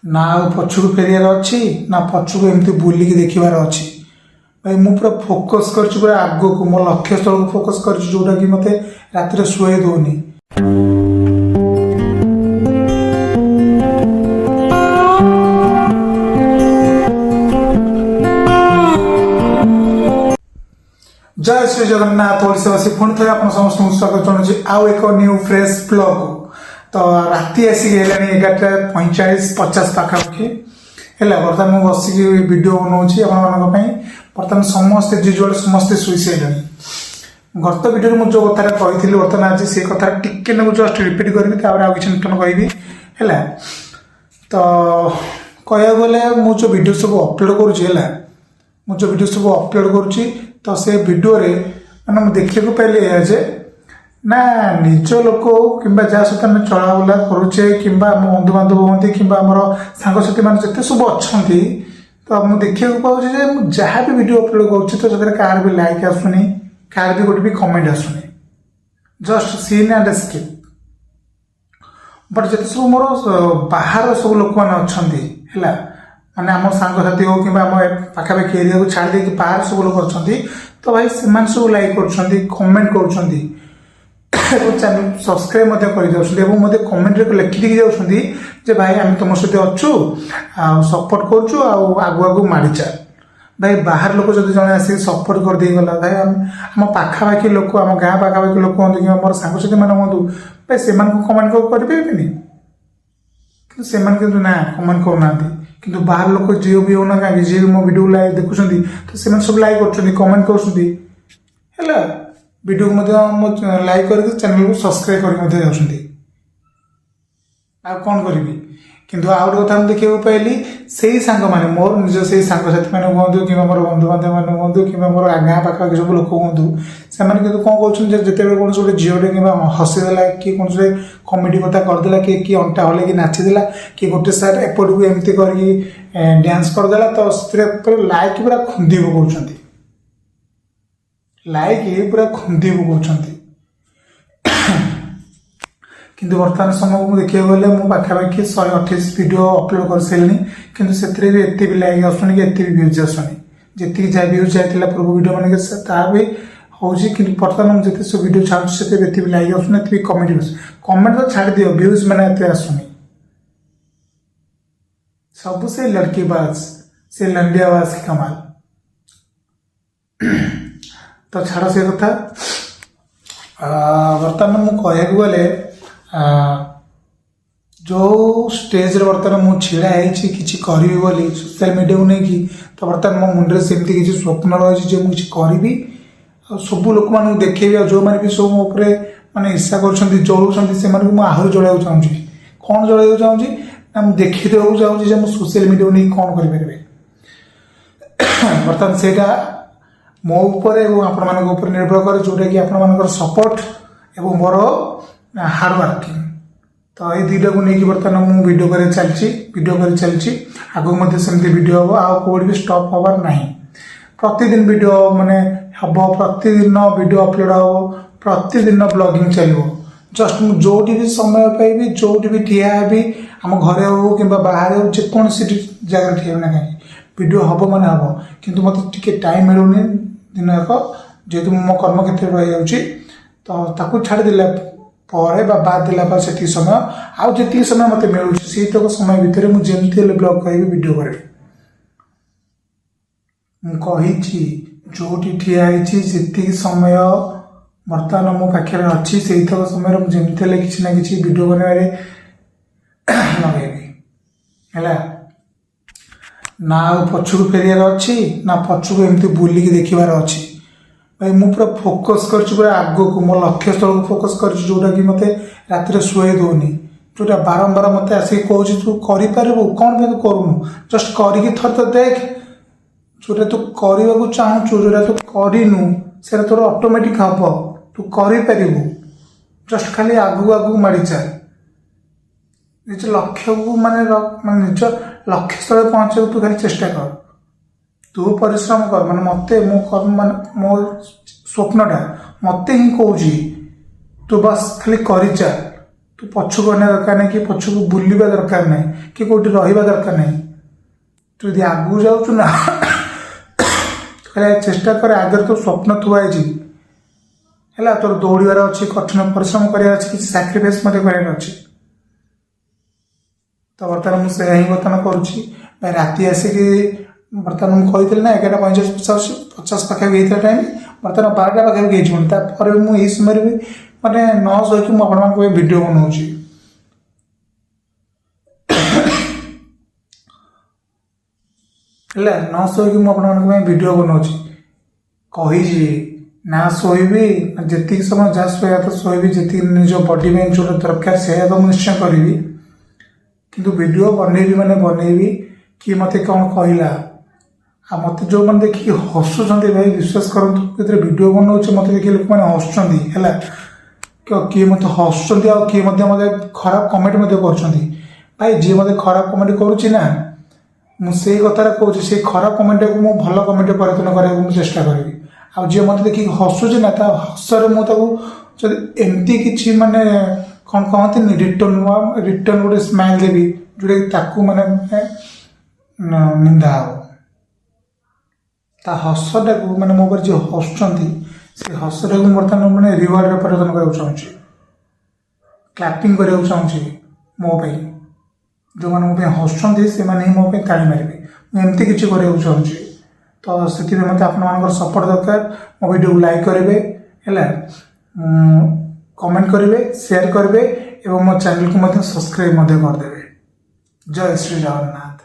ना पछक फेरियार अच्छी ना पछक एमती बुलिकी देखिबार अच्छी भाई मु पूरा फोकस कर पूरा आग को मो लक्ष्य स्थल को फोकस कर जोटा कि मते राति शुए दौनी। जय श्री जगन्नाथ ओडिशावासी पुणी थे आप समस्त स्वागत जनाऊँ आउ एक न्यू फ्रेश ब्लॉग तो राति आसिक 11:45-50 पाखापाखि है बर्तमान मुझे बसिक वीडियो बनाऊँगी आपंपाई बर्तमान समस्ते जिजुआल समस्ते शुई सारे गत वीडियो मुझे जो कथा कही बर्तमान आज से कथा टिके जस्ट रिपीट करी आउ कि नूतन कहबी है तो कह गले मुझे वीडियो सब अपलोड करुँचे मुझे वीडियो सब अपलोड करुँची तो से वीडियो रे मैंने देखा पाइली जे ना निज लोक कि जहाँ सहित आम चलाबुला करुचे कि बंधु बांधव हमें कि सांगसाथी मैंने जिते सब अच्छा तो मुझे देखा पाऊँ जहाँ भी वीडियो अपलोड करुँच तो से कार भी लाइक आसुनी कार भी गोटे भी कमेंट आसुनी just seen and skip but जिते सब मोर बाहर सब लोक मैंने अच्छा माने आम सांगसाथी हो कि पाखापाखि एरिया को छाड़ दे बाहर सब लोग अच्छा तो भाई से सब लाइक कर कमेंट कर चैनल सब्सक्राइब कर कमेंट लिखिक जाऊँ भाई आम तुम सहित अच्छु सपोर्ट करुँ आगु आगु माड़ी चल भाई बाहर लोक जब जड़े आसिक सपोर्ट कर दे गला भाई आम पाखापाखि लोक आम गाँ पाखापाखि लोक हूँ कि मोर सांगसाथी मैंने हूँ भाई से कमेंट करें कि ना कमेंट करना किंतु बाहर लोक जी भी होना कहीं जी भी मो वीडियो लाइक देखुं तो से सब लाइक कर कमेंट कर वीडियो को लाइक कर चैनल को सब्सक्राइब कर कौन करी किंतु आउ गोटे कथा देखा पाइली से सांग मैंने मोर निज से सांगसाथी मैंने हूँ कि मोर बंधु बांधव मैंने हूँ कि मोर गाँ पाखापाखि सब लोक हूँ से कौन कर जिते कौन गोटे झीटे कि हसीदेला कि कौन से कमेडी कथा करदेला कि अंटा हल कि नाचीदेला कि गोटे साइड एपट को एमती कर डांस करदेला तो लाइक पूरा खुंदी पकाउं लाइक पूरा खुंदी पकाउं किंतु वर्तमान समय को देखा गले मुझे पाखापाखि 128 वीडियो अपलोड कर सारे किंतु से भी एत भी लाइक आसुनी कि एत भी व्यूज आसुनी जी जहाँ व्यूज जाता पूर्व वीडियो मान भी हूँ कि बर्तमान मुझे सब वीडियो छाड़ू से भी लाइक आसुनी एत भी कमेंट कमेंट तो छाड़ दियो व्यूज मैंने एत आसुनी सब से लड़की बाज से लंडिया बाज की कमाल तो छाड़ से कथा बर्तमान मुझे कह गले जो स्टेज रे बर्तमान मु छिड़ा कि करी बोली सोशल मीडिया को लेकिन तो बर्तमान मो मुंडे सेमती किसी स्वप्न रही मुझे करी सब लोक मान देखेबी जो मैंने भी सब मोपे माने ईर्षा कर जलुं से आहरी जल्ला चाहूँगी कौन जल्ला चाहूँगी ना मुझे देखी देवाक चाहूँगी मुझे सोशल मीडिया को नहीं कौन करें बर्तमान से मो उपर आपण मान निर्भर करे जोटा कि आपण सपोर्ट एवं मोर हार्ड वर्किंग तो ये दुईटा को लेकिन बर्तमान मुझे वीडियो कर चलती आगे सेमती वीडियो हम आउट भी स्टॉप हबार ना प्रतिदिन वीडियो माने हम प्रतिदिन वीडियो अपलोड हम प्रतिदिन ब्लॉगिंग चलो जस्ट मुझे जोटी भी समय पाइबी जोटी भी ठिया हेबी आम घरे हो कि बाहर हो जेकोसी जगह ठिया ना कहीं वीडियो हम माने हम किंतु मत टे टाइम मिलूनी दिन जाक जेहेतु मो कर्म क्षेत्र रही जाऊँगी तो ताकू छाड़देला बाद देला से समय आउ जी समय मत मिलूँ से समय भितर मुझे ब्लॉग कह वीडियो करी जोटी ठिया जी समय बर्तमान मो पाखे अच्छी से समय मुझे किसी ना कि वीडियो बनवारे लगेबी है ना पछक फेरियार अच्छी ना पछक एमती बुलिकी देखिबार अच्छी भाई मु पूरा फोकस कर पूरा आग को मो लक्ष्य स्थल को फोकस कर जोटा कि मते राति शुए दौनी जोटा बारंबार मत आसिक कहूँ तू करूँ कौन पे तू करूँ जस्ट करी थर तो देख जोटा तू करने को चाहूँ जोटा तू करनु से तोर ऑटोमेटिक हम तू करू जस्ट खाली आगू आगू माड़ी चल निज लक्ष्य को माने निज लक्ष्य स्थल पहुँचा तू खाली चेष्टा कर तू परिश्रम कर माने मते मो कर्म माने मो स्वप्नटा मते ही कहूँ तू बस खाली करी चल कि पछक अने दरकार नहीं कि पछक बुलवा दरकार नहीं कि कौटी रहा दरकार नहीं तू यदि आगू जाऊँ ना चेष्टा कर आगे तो स्वप्न थुआई है तोर दौड़ार अच्छी कठिन परिश्रम करार अच्छी किसी साक्रिफाइस करार अच्छी तो बर्तमान मुझे ही बर्तमान करुँची राति आसिक बर्तमान मुझे कही ना 11:45-50 पाखापी टाइम बर्तमान 12टा पाखापी होता मुझे समय भी माने न शोक मुझे भिड बनाऊँगी है न शोक मुझे भिड बनाऊँगी कही ना शोबी जी समय जहाँ शोया तो शोबी जी निज बॉडी में जो दरकार से तो निश्चय करी किंतु वीडियो बनैबी माने बनैबी कि मत कौन कहला आ मत जो मैंने देखिए हसुँच भाई विश्वास करूँ वीडियो बनाऊे मत देखिए लोक मैंने हसुँच किए मत हसुँच आ किए मत खराब कमेंट कर भाई जी मत खराब कमेंट करुँना मुझे कथा कहूँ से खराब कमेंट को मुझे भल कमेंट परिवर्तन कराया चेष्टा करी आ जी मत देखिए हसुचे ना हसरे मुझे एमती कि माने कौन कहते रिटर्न गोटे स्माइल देवी जोटा मैंने निंदा ता हसटा को मैंने मो जो हसुँच से हसटा को बर्तमान मैंने रिवार्ड परिवर्तन करना चाहूँगी क्लैपिंग करने चाहूँगी मो जो मैंने मो हसुँच से ही मो ताली मारे एमती किसी करने चाहूँगी तो से मत आप सपोर्ट दरकार मो वीडियो लाइक करेंगे है कमेंट करेंगे शेयर करेंगे और मो चैनल को सब्सक्राइब करदे। जय श्री जगन्नाथ।